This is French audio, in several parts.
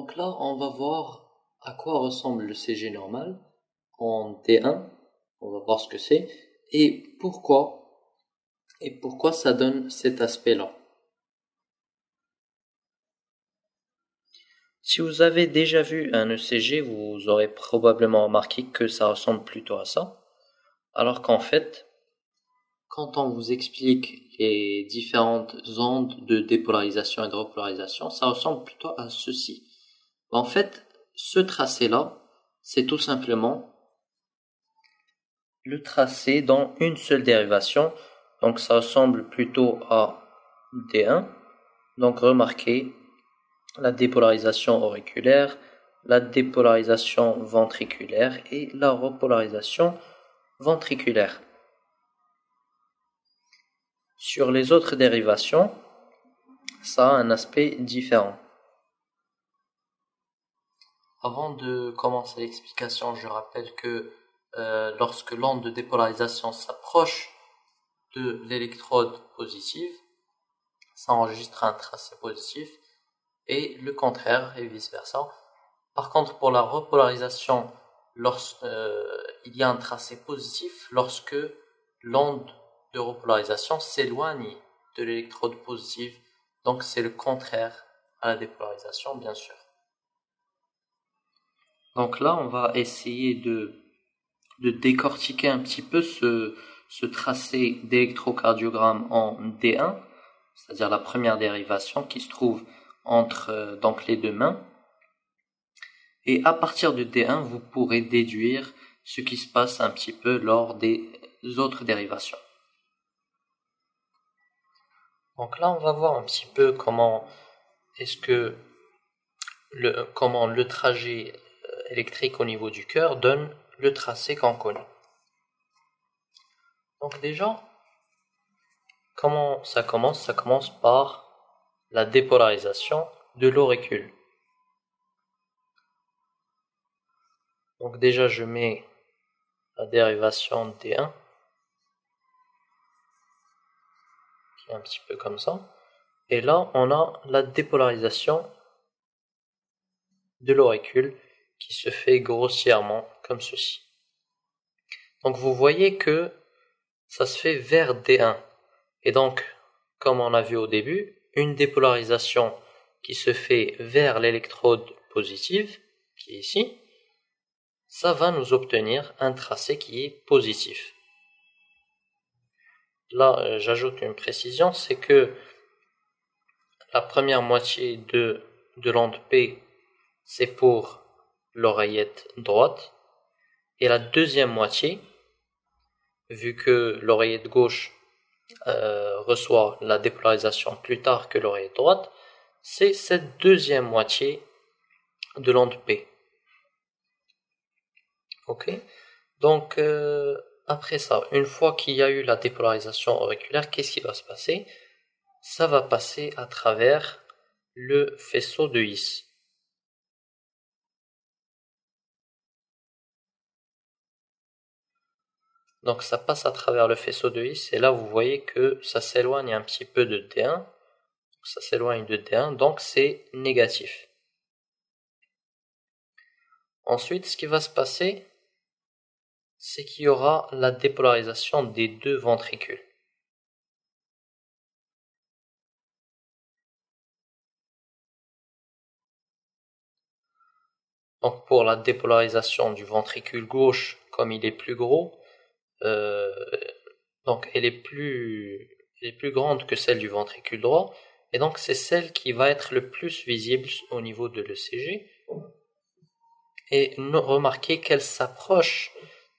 Donc là, on va voir à quoi ressemble le CG normal en D1. On va voir ce que c'est et pourquoi ça donne cet aspect-là. Si vous avez déjà vu un ECG, vous aurez probablement remarqué que ça ressemble plutôt à ça. Alors qu'en fait, quand on vous explique les différentes ondes de dépolarisation et de repolarisation, ça ressemble plutôt à ceci. En fait, ce tracé-là, c'est tout simplement le tracé dans une seule dérivation. Donc ça ressemble plutôt à D1. Donc remarquez la dépolarisation auriculaire, la dépolarisation ventriculaire et la repolarisation ventriculaire. Sur les autres dérivations, ça a un aspect différent. Avant de commencer l'explication, je rappelle que lorsque l'onde de dépolarisation s'approche de l'électrode positive, ça enregistre un tracé positif et le contraire et vice versa. Par contre, pour la repolarisation, il y a un tracé positif lorsque l'onde de repolarisation s'éloigne de l'électrode positive, donc c'est le contraire à la dépolarisation, bien sûr. Donc là, on va essayer de décortiquer un petit peu ce tracé d'électrocardiogramme en D1, c'est-à-dire la première dérivation qui se trouve entre donc les deux mains. Et à partir de D1, vous pourrez déduire ce qui se passe un petit peu lors des autres dérivations. Donc là, on va voir un petit peu comment le trajet électrique au niveau du cœur donne le tracé qu'on connaît. Donc déjà, comment ça commence? Ça commence par la dépolarisation de l'auricule. Donc déjà, je mets la dérivation D1, qui est un petit peu comme ça. Et là, on a la dépolarisation de l'auricule qui se fait grossièrement comme ceci. Donc vous voyez que ça se fait vers D1. Et donc, comme on a vu au début, une dépolarisation qui se fait vers l'électrode positive, qui est ici, ça va nous obtenir un tracé qui est positif. Là, j'ajoute une précision, c'est que la première moitié de l'onde P, c'est pour l'oreillette droite, et la deuxième moitié, vu que l'oreillette gauche reçoit la dépolarisation plus tard que l'oreillette droite, c'est cette deuxième moitié de l'onde P. Ok, donc après ça, une fois qu'il y a eu la dépolarisation auriculaire, qu'est-ce qui va se passer? Ça va passer à travers le faisceau de His. Donc ça passe à travers le faisceau de His, et là vous voyez que ça s'éloigne un petit peu de D1, ça s'éloigne de D1, donc c'est négatif. Ensuite, ce qui va se passer, c'est qu'il y aura la dépolarisation des deux ventricules. Donc pour la dépolarisation du ventricule gauche, comme il est plus gros, donc elle est plus grande que celle du ventricule droit, et donc c'est celle qui va être le plus visible au niveau de l'ECG. Et remarquez qu'elle s'approche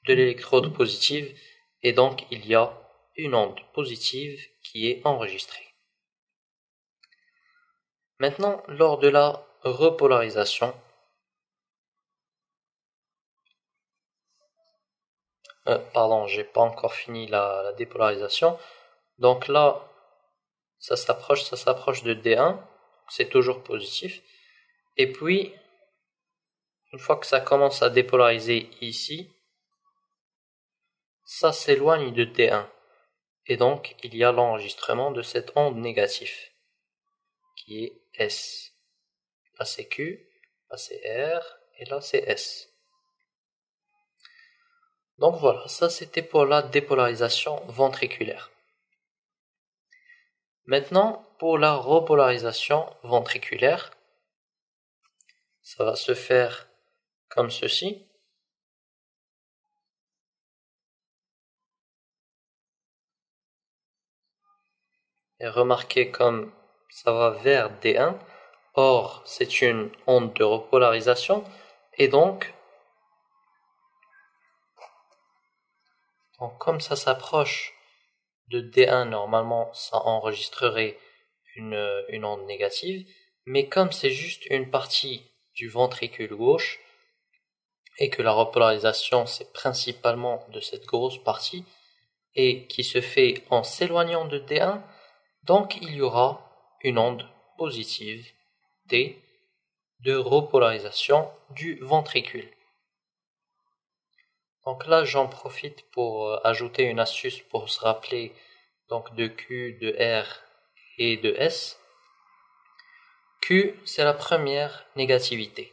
de l'électrode positive, et donc il y a une onde positive qui est enregistrée. Maintenant, lors de la repolarisation, j'ai pas encore fini la dépolarisation. Donc là, ça s'approche de D1, c'est toujours positif. Et puis, une fois que ça commence à dépolariser ici, ça s'éloigne de D1. Et donc, il y a l'enregistrement de cette onde négative, qui est S. Là, c'est Q. Là c'est R et là c'est S. Donc voilà, ça c'était pour la dépolarisation ventriculaire. Maintenant, pour la repolarisation ventriculaire, ça va se faire comme ceci. Et remarquez comme ça va vers D1. Or, c'est une onde de repolarisation. Et donc comme ça s'approche de D1, normalement, ça enregistrerait une onde négative. Mais comme c'est juste une partie du ventricule gauche, et que la repolarisation, c'est principalement de cette grosse partie, et qui se fait en s'éloignant de D1, donc il y aura une onde positive D de repolarisation du ventricule. Donc là, j'en profite pour ajouter une astuce pour se rappeler donc de Q, de R et de S. Q, c'est la première négativité.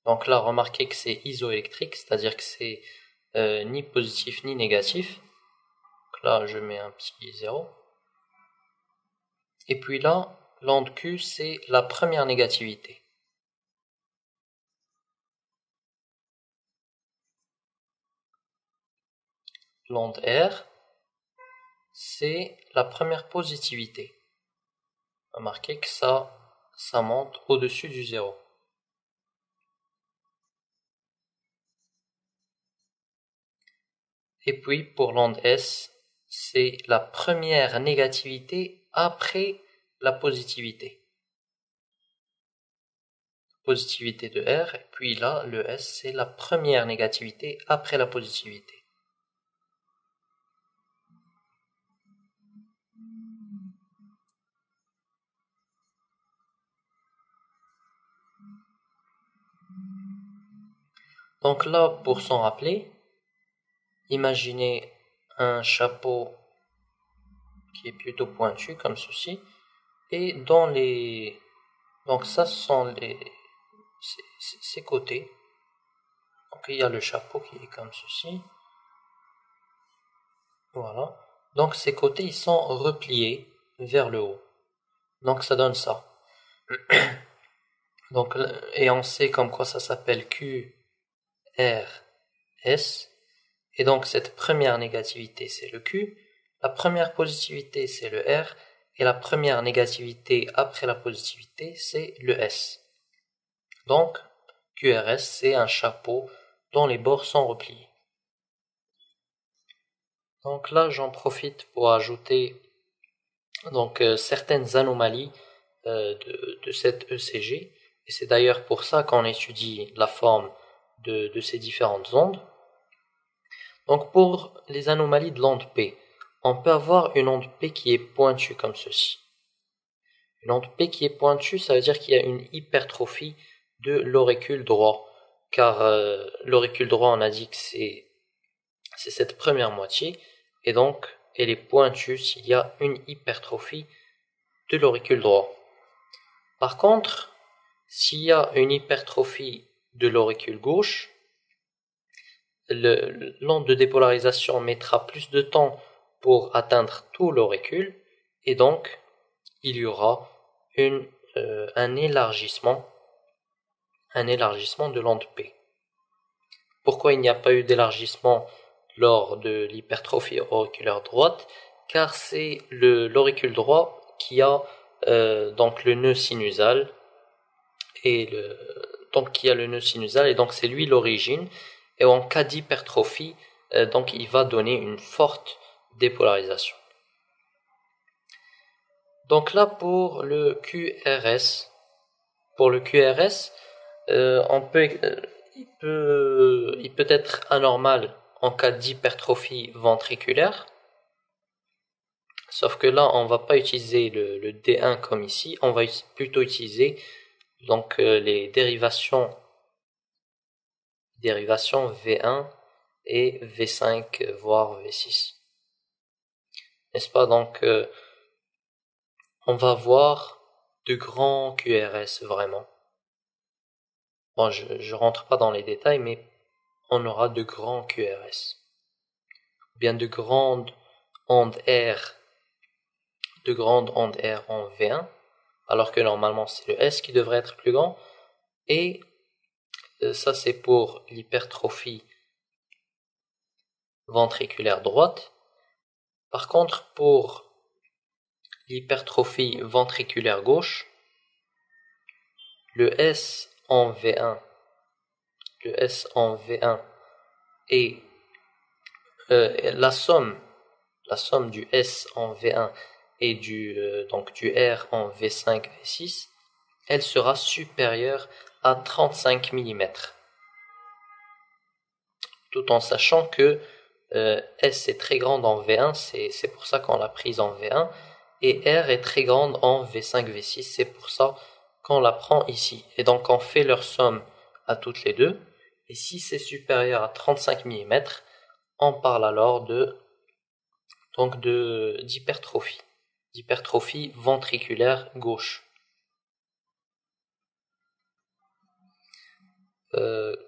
Donc là, remarquez que c'est isoélectrique, c'est-à-dire que c'est ni positif ni négatif. Donc là, je mets un petit 0. Et puis là, l'onde Q, c'est la première négativité. L'onde R, c'est la première positivité. Remarquez que ça monte au-dessus du 0. Et puis pour l'onde S, c'est la première négativité après la positivité. Positivité de R, et puis là, le S, c'est la première négativité après la positivité. Donc là, pour s'en rappeler, imaginez un chapeau qui est plutôt pointu comme ceci, et dans les... Donc ça, ce sont ces côtés. Donc il y a le chapeau qui est comme ceci. Voilà. Donc ces côtés, ils sont repliés vers le haut. Donc ça donne ça. Donc, et on sait comme quoi ça s'appelle Q, R, S. Et donc cette première négativité, c'est le Q. La première positivité, c'est le R. Et la première négativité après la positivité, c'est le S. Donc, QRS, c'est un chapeau dont les bords sont repliés. Donc là, j'en profite pour ajouter donc certaines anomalies de cette ECG. Et c'est d'ailleurs pour ça qu'on étudie la forme de ces différentes ondes. Donc pour les anomalies de l'onde P, on peut avoir une onde P qui est pointue comme ceci. Une onde P qui est pointue, ça veut dire qu'il y a une hypertrophie de l'auricule droit. Car l'auricule droit, on a dit que c'est cette première moitié, et donc elle est pointue s'il y a une hypertrophie de l'auricule droit. Par contre, s'il y a une hypertrophie de l'auricule gauche, l'onde de dépolarisation mettra plus de temps pour atteindre tout l'auricule, et donc il y aura un élargissement de l'onde P. Pourquoi il n'y a pas eu d'élargissement lors de l'hypertrophie auriculaire droite? Car c'est l'auricule droit qui a donc le nœud sinusal, et donc c'est lui l'origine, et en cas d'hypertrophie, donc il va donner une forte dépolarisation. Donc là pour le QRS, il peut être anormal en cas d'hypertrophie ventriculaire, sauf que là on va pas utiliser le D1 comme ici, on va plutôt utiliser donc les dérivations V1 et V5 voire V6, n'est-ce pas? Donc on va voir de grands QRS vraiment. Bon, je rentre pas dans les détails, mais on aura de grands QRS. Bien de grandes ondes R, en V1, alors que normalement c'est le S qui devrait être plus grand. Et ça c'est pour l'hypertrophie ventriculaire droite. Par contre, pour l'hypertrophie ventriculaire gauche, le S en V1 et la somme du S en V1 et du R en V5, V6, elle sera supérieure à 35 mm. Tout en sachant que S est très grande en V1, c'est pour ça qu'on l'a prise en V1, et R est très grande en V5, V6, c'est pour ça qu'on la prend ici. Et donc on fait leur somme à toutes les deux, et si c'est supérieur à 35 mm, on parle alors d'hypertrophie ventriculaire gauche.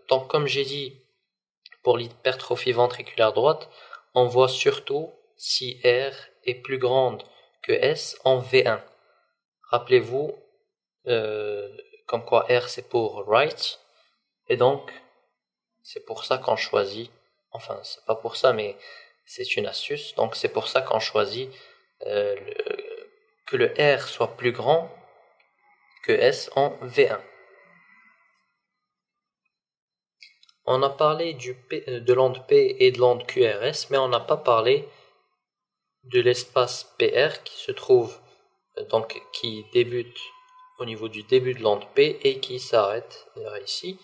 Donc comme j'ai dit, pour l'hypertrophie ventriculaire droite, on voit surtout si R est plus grande que S en V1. Rappelez-vous, comme quoi R c'est pour right, et donc c'est pour ça qu'on choisit, enfin c'est pas pour ça mais c'est une astuce, donc c'est pour ça qu'on choisit que le R soit plus grand que S en V1. On a parlé de l'onde P et de l'onde QRS, mais on n'a pas parlé de l'espace PR qui se trouve, qui débute au niveau du début de l'onde P et qui s'arrête ici.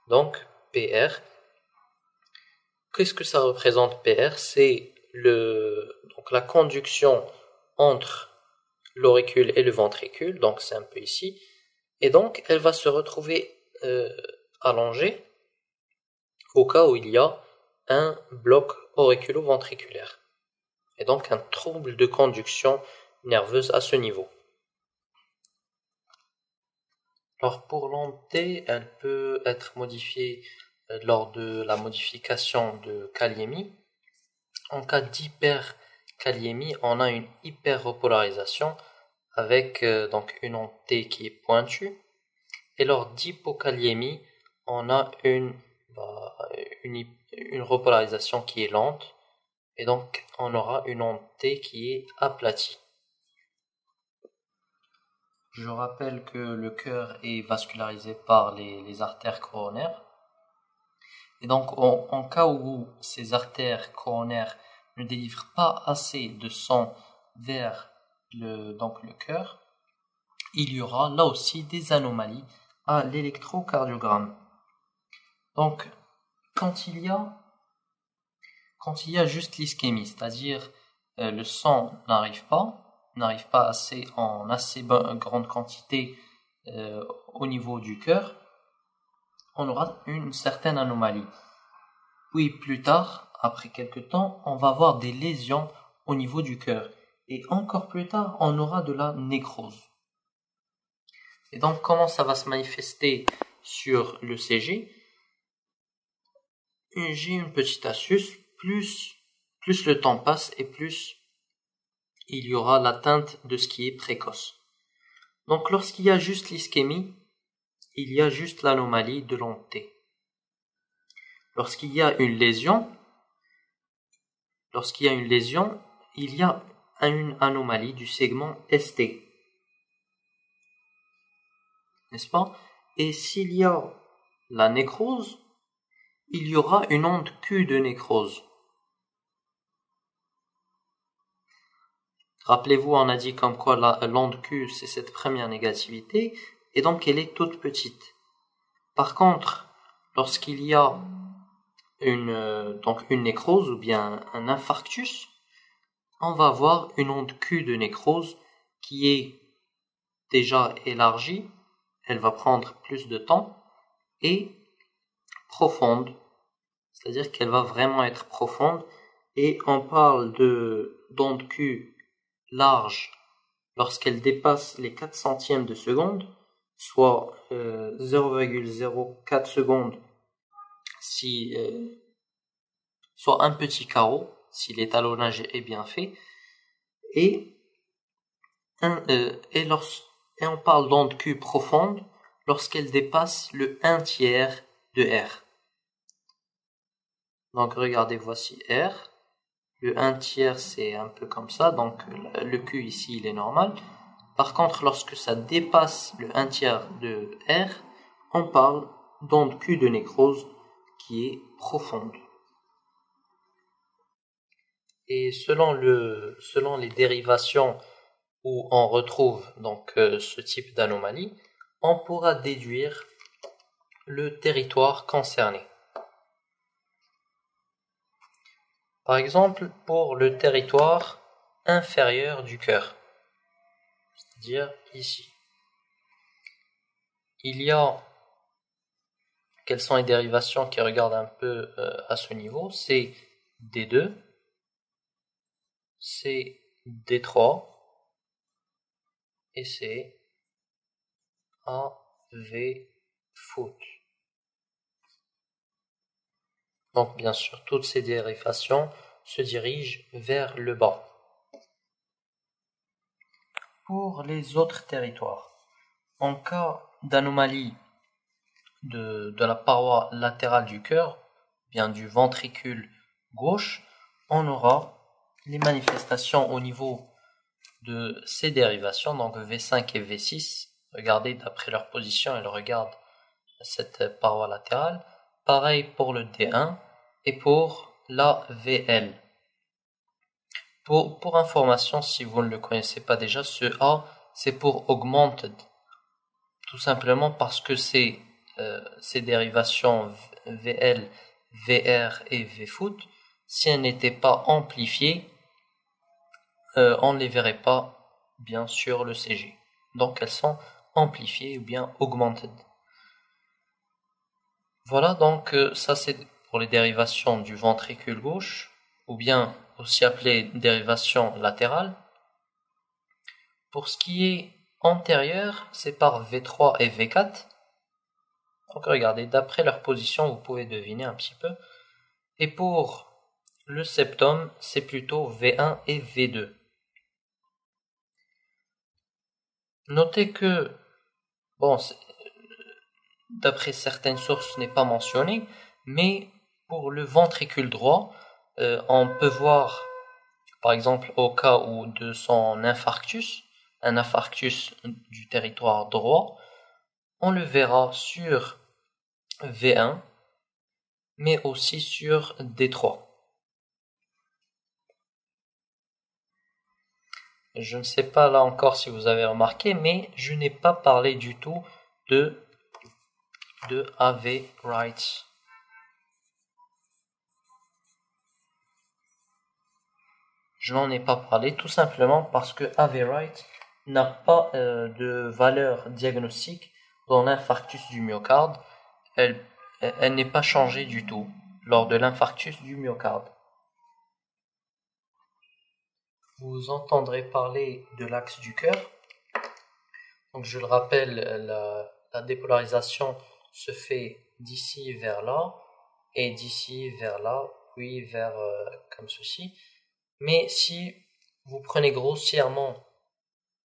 Donc PR. Qu'est-ce que ça représente PR? C'est la conduction entre l'auricule et le ventricule, donc c'est un peu ici, et donc elle va se retrouver allongée au cas où il y a un bloc auriculo-ventriculaire, et donc un trouble de conduction nerveuse à ce niveau. Alors pour l'onde T, elle peut être modifiée lors de la modification de kaliémie. En cas d'hyperkaliémie, on a une hyperrepolarisation avec une onde T qui est pointue, et lors d'hypokaliémie, on a une repolarisation qui est lente, et donc on aura une onde T qui est aplatie. Je rappelle que le cœur est vascularisé par les artères coronaires, et donc en cas où ces artères coronaires ne délivrent pas assez de sang vers le cœur, il y aura là aussi des anomalies à l'électrocardiogramme. Donc quand il y a juste l'ischémie, c'est-à-dire le sang n'arrive pas en assez grande quantité au niveau du cœur, on aura une certaine anomalie. Puis plus tard, après quelques temps, on va avoir des lésions au niveau du cœur. Et encore plus tard, on aura de la nécrose. Et donc, comment ça va se manifester sur le CG? J'ai une petite astuce. Plus le temps passe et plus il y aura l'atteinte de ce qui est précoce. Donc, lorsqu'il y a juste l'ischémie, il y a juste l'anomalie de l'onde T. Lorsqu'il y a une lésion, il y a une anomalie du segment ST. N'est-ce pas? Et s'il y a la nécrose, il y aura une onde Q de nécrose. Rappelez-vous, on a dit comme quoi l'onde Q, c'est cette première négativité, et donc elle est toute petite. Par contre, lorsqu'il y a une nécrose ou bien un infarctus, on va avoir une onde Q de nécrose qui est déjà élargie, elle va prendre plus de temps, et profonde, c'est-à-dire qu'elle va vraiment être profonde, et on parle d'onde Q large lorsqu'elle dépasse les 4 centièmes de seconde, soit 0,04 secondes si soit un petit carreau si l'étalonnage est bien fait, et on parle d'onde Q profonde lorsqu'elle dépasse le 1/3 de R. Donc regardez, voici R. Le 1/3 c'est un peu comme ça, donc le Q ici il est normal. Par contre, lorsque ça dépasse le 1/3 de R, on parle d'onde Q de nécrose qui est profonde. Et selon les dérivations où on retrouve donc ce type d'anomalie, on pourra déduire le territoire concerné. Par exemple, pour le territoire inférieur du cœur, c'est-à-dire ici, il y a, quelles sont les dérivations qui regardent un peu à ce niveau? C'est D2, c'est D3 et c'est AV foot. Donc bien sûr, toutes ces dérivations se dirigent vers le bas. Pour les autres territoires, en cas d'anomalie de la paroi latérale du cœur, bien du ventricule gauche, on aura les manifestations au niveau de ces dérivations, donc V5 et V6. Regardez, d'après leur position, elles regardent cette paroi latérale. Pareil pour le D1 et pour la VL. Pour information, si vous ne le connaissez pas déjà, ce A, c'est pour augmented. Tout simplement parce que ces dérivations VL, VR et VFoot, si elles n'étaient pas amplifiées, on ne les verrait pas bien sur le CG. Donc elles sont amplifiées ou bien augmented. Voilà, donc ça c'est pour les dérivations du ventricule gauche, ou bien aussi appelées dérivations latérales. Pour ce qui est antérieur, c'est par V3 et V4. Donc regardez, d'après leur position, vous pouvez deviner un petit peu. Et pour le septum, c'est plutôt V1 et V2. Notez que, bon, d'après certaines sources, ce n'est pas mentionné, mais pour le ventricule droit, on peut voir, par exemple, au cas où de son infarctus, un infarctus du territoire droit, on le verra sur V1, mais aussi sur D3. Je ne sais pas là encore si vous avez remarqué, mais je n'ai pas parlé du tout de AV right. Je n'en ai pas parlé tout simplement parce que AV right n'a pas de valeur diagnostique dans l'infarctus du myocarde. Elle n'est pas changée du tout lors de l'infarctus du myocarde. Vous entendrez parler de l'axe du cœur. Donc je le rappelle, la dépolarisation se fait d'ici vers là, et d'ici vers là, puis vers comme ceci. Mais si vous prenez grossièrement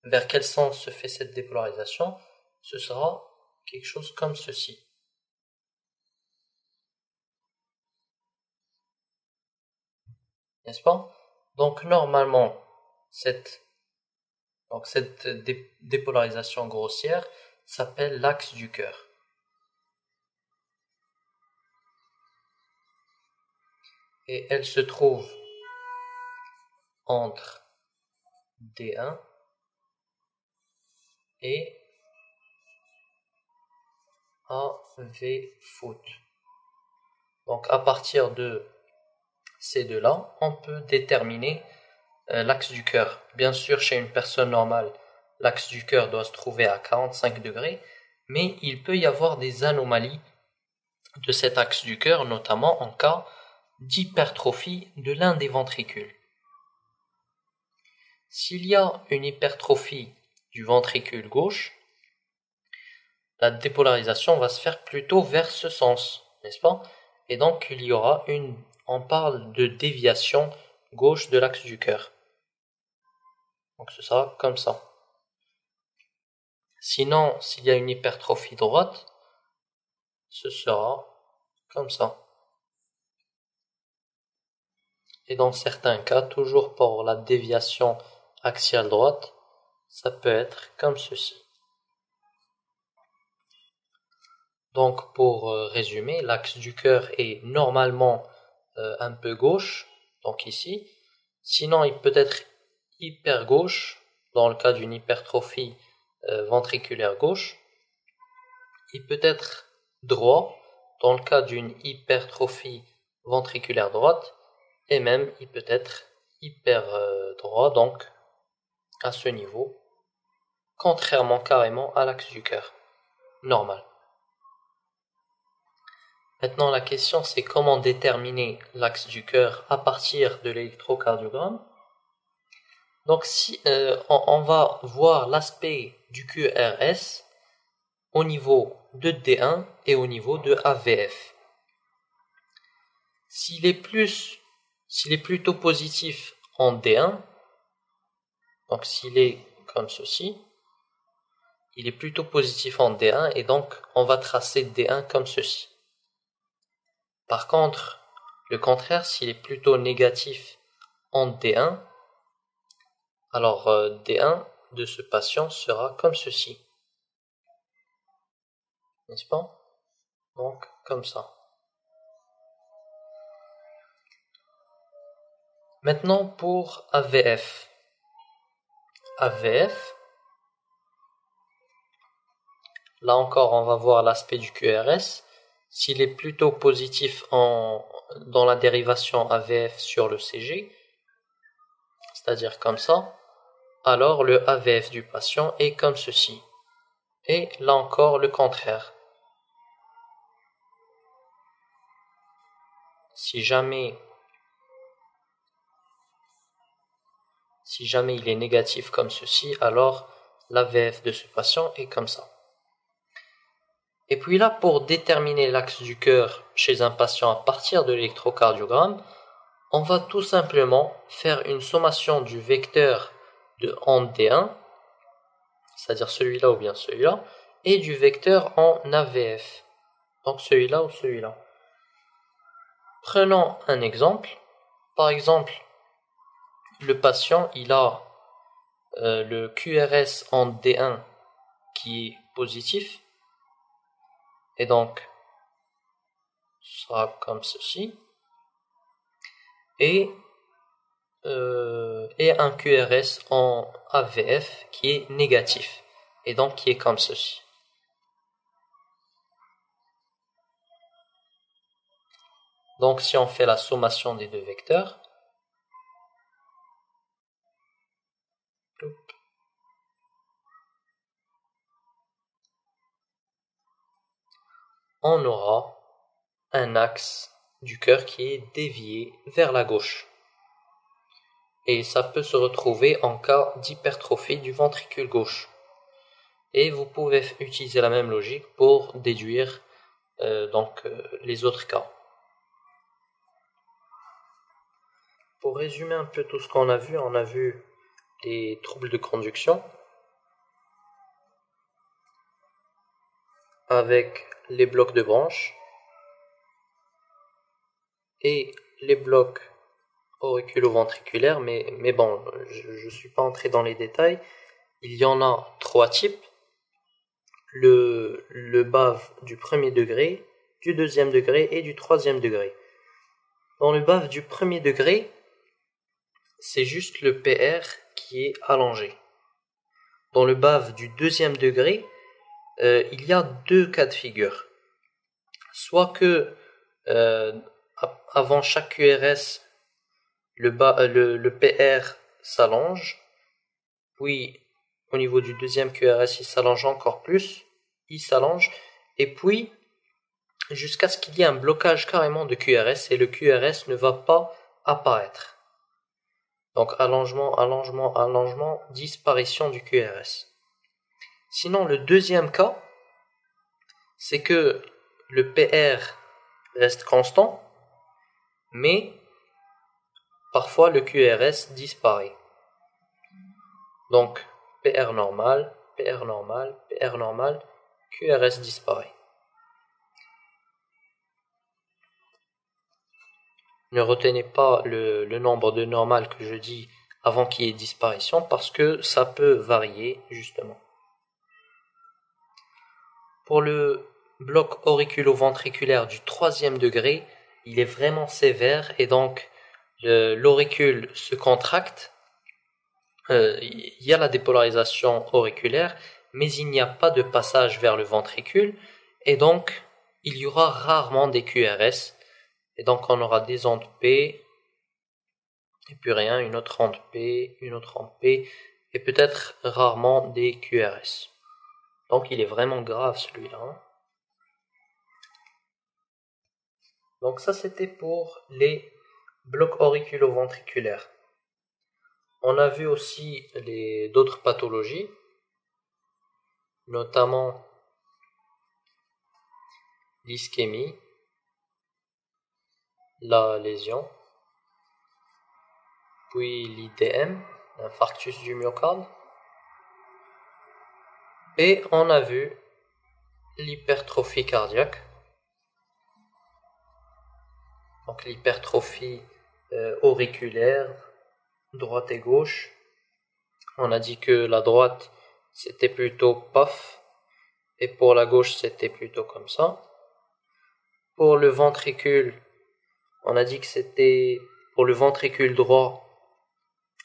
vers quel sens se fait cette dépolarisation, ce sera quelque chose comme ceci. N'est-ce pas? Donc normalement, cette dépolarisation grossière s'appelle l'axe du cœur. Et elle se trouve entre D1 et AV foot. Donc à partir de ces deux-là, on peut déterminer l'axe du cœur. Bien sûr, chez une personne normale, l'axe du cœur doit se trouver à 45 degrés, mais il peut y avoir des anomalies de cet axe du cœur, notamment en cas d'hypertrophie de l'un des ventricules. S'il y a une hypertrophie du ventricule gauche, la dépolarisation va se faire plutôt vers ce sens, n'est-ce pas? Et donc il y aura on parle de déviation gauche de l'axe du cœur. Donc ce sera comme ça. Sinon, s'il y a une hypertrophie droite, ce sera comme ça. Et dans certains cas, toujours pour la déviation axiale droite, ça peut être comme ceci. Donc pour résumer, l'axe du cœur est normalement un peu gauche, donc ici. Sinon, il peut être hyper gauche, dans le cas d'une hypertrophie ventriculaire gauche. Il peut être droit, dans le cas d'une hypertrophie ventriculaire droite. Et même, il peut être hyper droit, donc à ce niveau, contrairement carrément à l'axe du cœur, normal. Maintenant, la question, c'est comment déterminer l'axe du cœur à partir de l'électrocardiogramme. Donc, si on va voir l'aspect du QRS au niveau de D1 et au niveau de AVF. S'il est plutôt positif en D1, donc s'il est comme ceci, il est plutôt positif en D1 et donc on va tracer D1 comme ceci. Par contre, le contraire, s'il est plutôt négatif en D1, alors D1 de ce patient sera comme ceci. N'est-ce pas? Donc, comme ça. Maintenant, pour AVF. AVF, là encore, on va voir l'aspect du QRS. S'il est plutôt positif dans la dérivation AVF sur le CG, c'est-à-dire comme ça, alors le AVF du patient est comme ceci. Et là encore, le contraire. Si jamais il est négatif comme ceci, alors l'AVF de ce patient est comme ça. Et puis là, pour déterminer l'axe du cœur chez un patient à partir de l'électrocardiogramme, on va tout simplement faire une sommation du vecteur en D1, c'est-à-dire celui-là ou bien celui-là, et du vecteur en AVF, donc celui-là ou celui-là. Prenons un exemple. Par exemple, le patient, il a le QRS en D1 qui est positif, et donc ce sera comme ceci, et un QRS en AVF qui est négatif, et donc qui est comme ceci. Donc si on fait la sommation des deux vecteurs, on aura un axe du cœur qui est dévié vers la gauche. Et ça peut se retrouver en cas d'hypertrophie du ventricule gauche. Et vous pouvez utiliser la même logique pour déduire les autres cas. Pour résumer un peu tout ce qu'on a vu, on a vu les troubles de conduction avec les blocs de branches et les blocs auriculo-ventriculaires, mais bon, je ne suis pas entré dans les détails. Il y en a 3 types. Le BAV du premier degré, du deuxième degré et du troisième degré. Dans le BAV du premier degré, c'est juste le PR qui est allongé. Dans le BAV du deuxième degré, il y a 2 cas de figure. Soit que avant chaque QRS, le PR s'allonge, puis au niveau du deuxième QRS, il s'allonge encore plus, et puis jusqu'à ce qu'il y ait un blocage carrément de QRS et le QRS ne va pas apparaître. Donc allongement, allongement, allongement, disparition du QRS. Sinon, le deuxième cas, c'est que le PR reste constant, mais parfois le QRS disparaît. Donc, PR normal, PR normal, PR normal, QRS disparaît. Ne retenez pas le nombre de normal que je dis avant qu'il y ait disparition parce que ça peut varier justement. Pour le bloc auriculo-ventriculaire du 3e degré, il est vraiment sévère et donc l'auricule se contracte. Il y a la dépolarisation auriculaire, mais il n'y a pas de passage vers le ventricule et donc il y aura rarement des QRS. Et donc on aura des ondes P, et puis rien, une autre onde P, une autre onde P, et peut-être rarement des QRS. Donc il est vraiment grave celui-là. Donc ça c'était pour les blocs auriculo-ventriculaires. On a vu aussi d'autres pathologies, notamment l'ischémie, la lésion, puis l'IDM, l'infarctus du myocarde, et on a vu l'hypertrophie cardiaque, donc l'hypertrophie auriculaire, droite et gauche. On a dit que la droite c'était plutôt paf, et pour la gauche c'était plutôt comme ça. Pour le ventricule, on a dit que c'était pour le ventricule droit,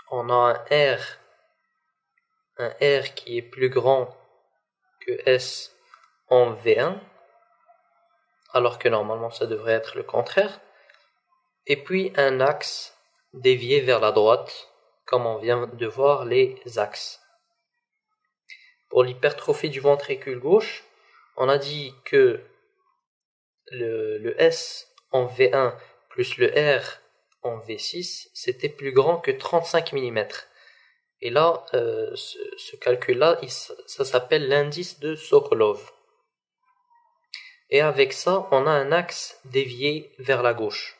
on a un R qui est plus grand que S en V1, alors que normalement ça devrait être le contraire. Et puis un axe dévié vers la droite, comme on vient de voir les axes. Pour l'hypertrophie du ventricule gauche, on a dit que le S en V1 plus le R en V6, c'était plus grand que 35 mm. Et là, ce calcul-là, ça s'appelle l'indice de Sokolov. Et avec ça, on a un axe dévié vers la gauche.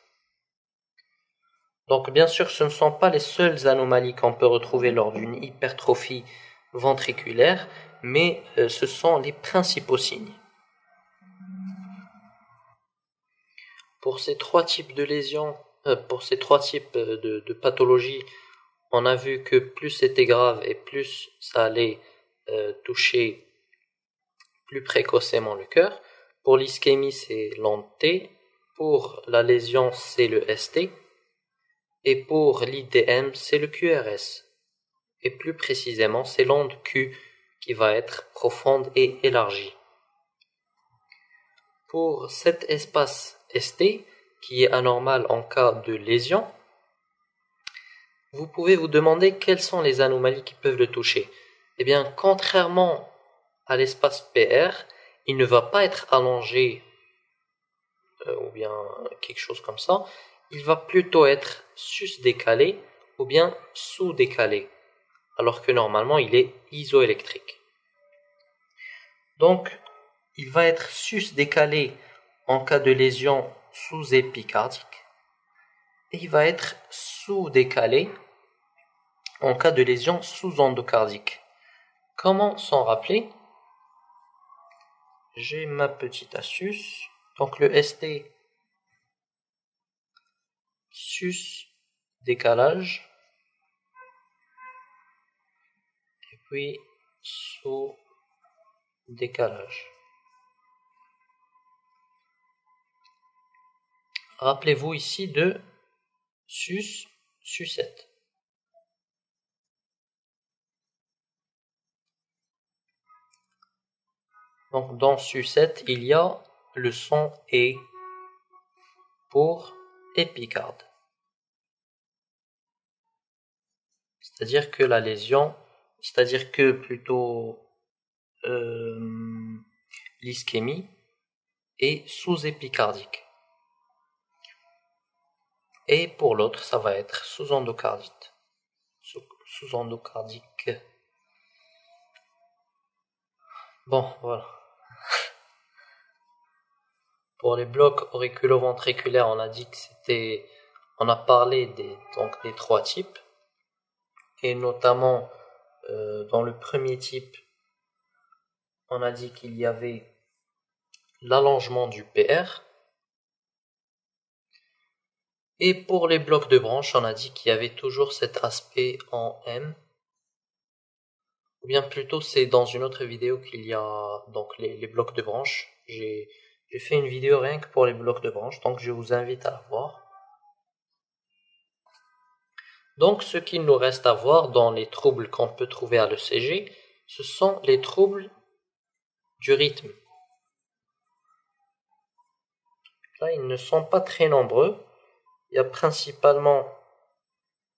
Donc bien sûr, ce ne sont pas les seules anomalies qu'on peut retrouver lors d'une hypertrophie ventriculaire, mais ce sont les principaux signes. Pour ces trois types de lésions, pour ces trois types de pathologies, on a vu que plus c'était grave et plus ça allait toucher plus précocement le cœur. Pour l'ischémie, c'est l'onde T. Pour la lésion, c'est le ST. Et pour l'IDM, c'est le QRS. Et plus précisément, c'est l'onde Q qui va être profonde et élargie. Pour cet espace ST, qui est anormal en cas de lésion, vous pouvez vous demander quelles sont les anomalies qui peuvent le toucher. Eh bien, contrairement à l'espace PR, il ne va pas être allongé ou bien quelque chose comme ça. Il va plutôt être sus-décalé ou bien sous-décalé, alors que normalement il est isoélectrique. Donc, il va être sus-décalé en cas de lésion sous-épicardique et il va être sous-décalé en cas de lésion sous-endocardique. Comment s'en rappeler? J'ai ma petite astuce. Donc le ST, sus-décalage, et puis sous-décalage. Rappelez-vous ici de sucette. Donc dans sucette, il y a le son E pour épicarde. C'est-à-dire que la lésion, c'est-à-dire que plutôt l'ischémie est sous-épicardique. Et pour l'autre, ça va être sous-endocardite. Sous-endocardique. Bon, voilà. Pour les blocs auriculo-ventriculaires, on a parlé des trois types, et notamment dans le premier type, on a dit qu'il y avait l'allongement du PR, et pour les blocs de branche, on a dit qu'il y avait toujours cet aspect en M, ou bien plutôt c'est dans une autre vidéo qu'il y a donc les blocs de branche. J'ai fait une vidéo rien que pour les blocs de branche, donc je vous invite à la voir. Donc ce qu'il nous reste à voir dans les troubles qu'on peut trouver à l'ECG, ce sont les troubles du rythme. Là, ils ne sont pas très nombreux. Il y a principalement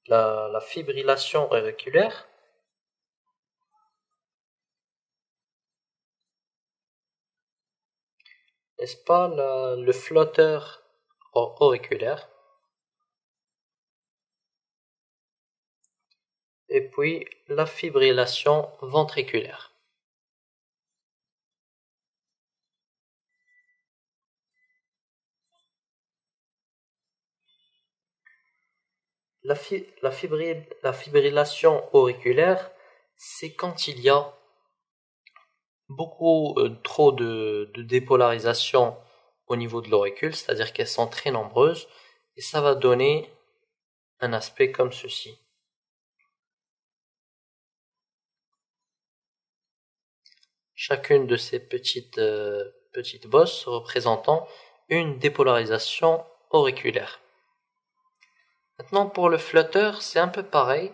la fibrillation auriculaire, n'est-ce pas, le flotteur auriculaire, et puis la fibrillation ventriculaire. La fibrillation auriculaire, c'est quand il y a beaucoup trop de dépolarisation au niveau de l'auricule, c'est-à-dire qu'elles sont très nombreuses, et ça va donner un aspect comme ceci. Chacune de ces petites bosses représentant une dépolarisation auriculaire. Maintenant, pour le flotteur, c'est un peu pareil.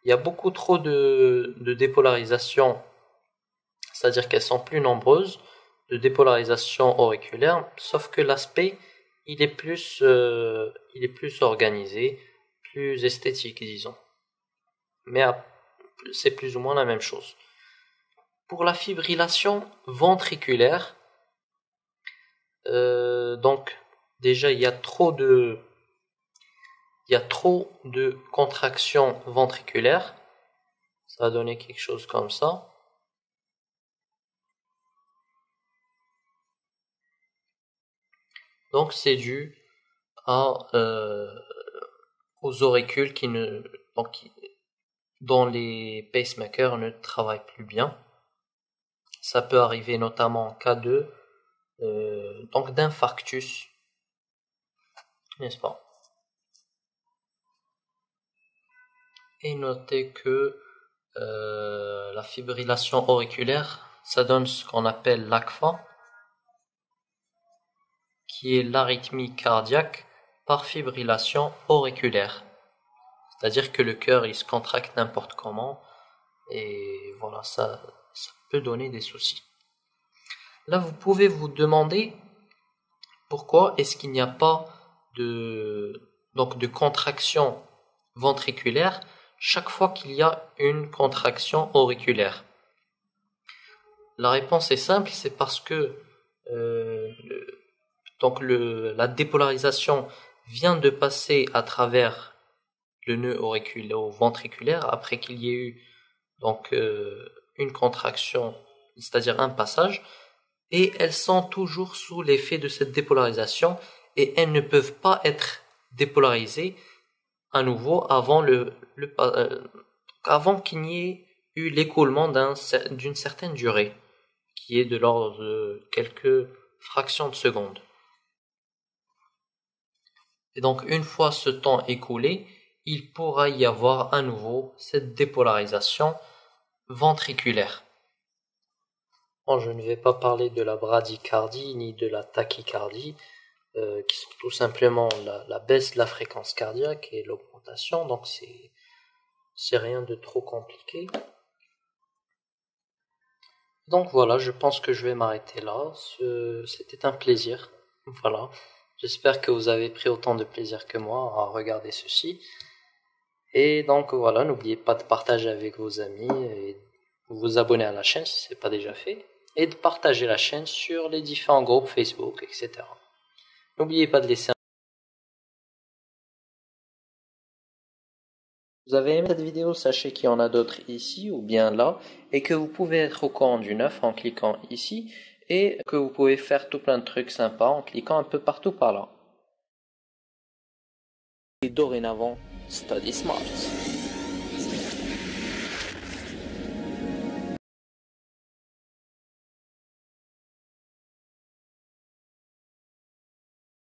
Il y a beaucoup trop de dépolarisation, c'est-à-dire qu'elles sont plus nombreuses, de dépolarisation auriculaire, sauf que l'aspect, il est plus organisé, plus esthétique, disons. Mais c'est plus ou moins la même chose. Pour la fibrillation ventriculaire, donc déjà il y a trop de contractions ventriculaires, ça va donner quelque chose comme ça. Donc c'est dû aux auricules dont les pacemakers ne travaillent plus bien. Ça peut arriver notamment en cas d'infarctus, n'est-ce pas? Et notez que la fibrillation auriculaire, ça donne ce qu'on appelle l'ACFA, qui est l'arythmie cardiaque par fibrillation auriculaire. C'est-à-dire que le cœur, il se contracte n'importe comment, et voilà, ça peut donner des soucis. Là, vous pouvez vous demander pourquoi est-ce qu'il n'y a pas de contraction ventriculaire chaque fois qu'il y a une contraction auriculaire. La réponse est simple, c'est parce que la dépolarisation vient de passer à travers le nœud auriculo-ventriculaire après qu'il y ait eu une contraction, c'est-à-dire un passage, et elles sont toujours sous l'effet de cette dépolarisation et elles ne peuvent pas être dépolarisées à nouveau avant avant qu'il n'y ait eu l'écoulement d'une certaine durée, qui est de l'ordre de quelques fractions de secondes. Et donc une fois ce temps écoulé, il pourra y avoir à nouveau cette dépolarisation ventriculaire. Bon, je ne vais pas parler de la bradycardie ni de la tachycardie, qui sont tout simplement la baisse de la fréquence cardiaque et l'augmentation, donc c'est rien de trop compliqué. Donc voilà, je pense que je vais m'arrêter là. C'était un plaisir. Voilà. J'espère que vous avez pris autant de plaisir que moi à regarder ceci. Et donc voilà, n'oubliez pas de partager avec vos amis et vous abonner à la chaîne si ce n'est pas déjà fait. Et de partager la chaîne sur les différents groupes Facebook, etc. N'oubliez pas de laisser Vous avez aimé cette vidéo, sachez qu'il y en a d'autres ici ou bien là et que vous pouvez être au courant du neuf en cliquant ici et que vous pouvez faire tout plein de trucs sympas en cliquant un peu partout par là. Et dorénavant, Study Smart.